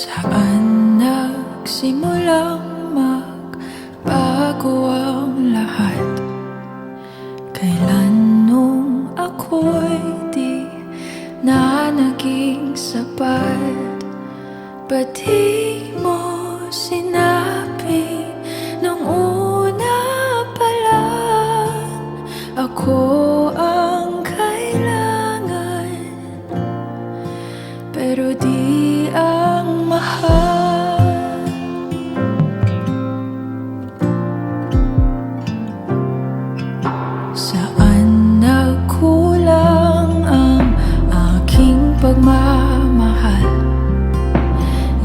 Saan nagsimulang magbago ang lahat? Kailan nung ako'y di na naging sapat? Ba't di mo sinabi nung una pa lang ako ang kailangan, pero di ang mahal? Saan nagkulang ang aking pagmamahal?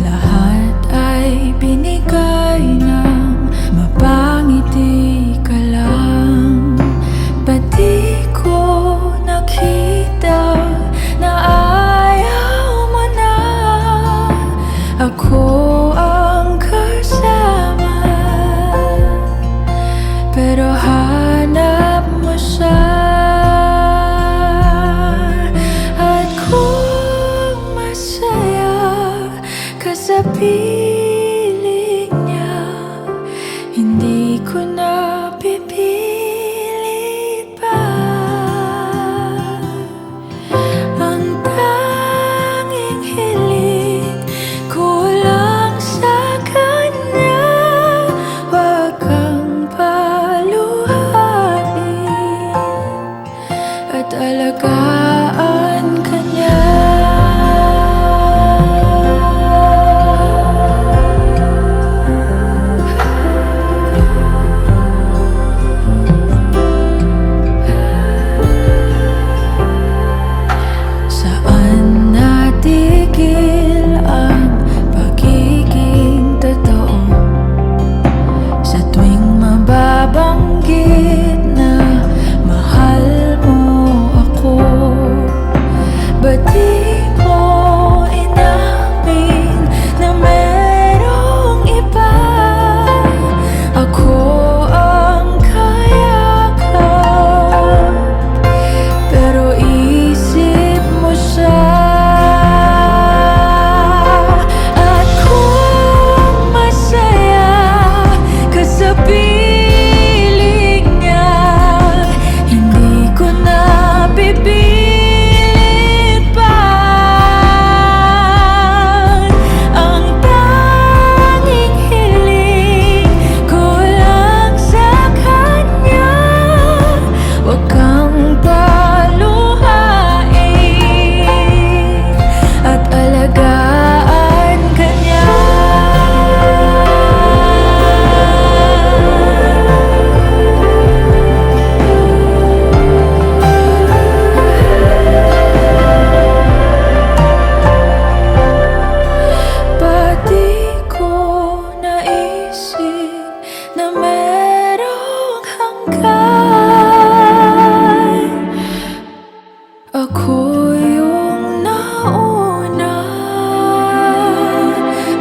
Lahat ay binigay ng mapangiti ka lang. Ba't di ko nakita na ayaw mo na ako ang kasama? Pero hanap mo siya, at kung masaya ka sa piling niya, hindi ko na pipilit pa. Ang tanging hiling ko lang sa kanya, wag kang paluhain at alagaan ka niya. Saan natigil ang pagiging totoo? Sa tuwing mababanggit na mahal mo ako, ba't di mo inamin na merong iba? Ako ang kayakap, pero isip mo siya. At kung masaya ka sa piling niya, hindi ko na pipilit pa. Ang tanging hiling ko lang sa kanya, wag kang paluhain at alagaan ka niya. Ba't di ko naisip na merong hanggan? Ako yung nauna,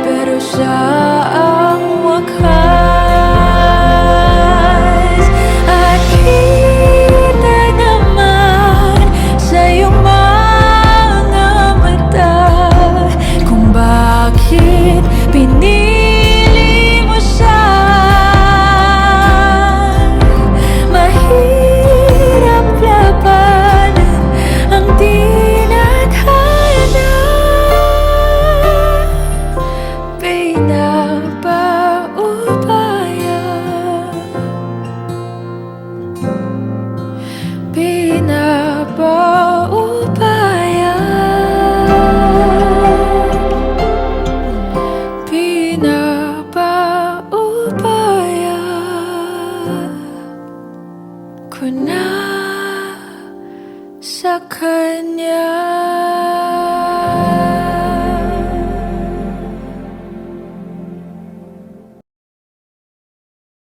pero siya ang wakas. At kita naman sa iyong mga mata kung bakit pinili mo siya. Mahirap labanan ang tinadhana. Pinapaubaya, pinapaubaya, pinapaubaya ko na sa kanya.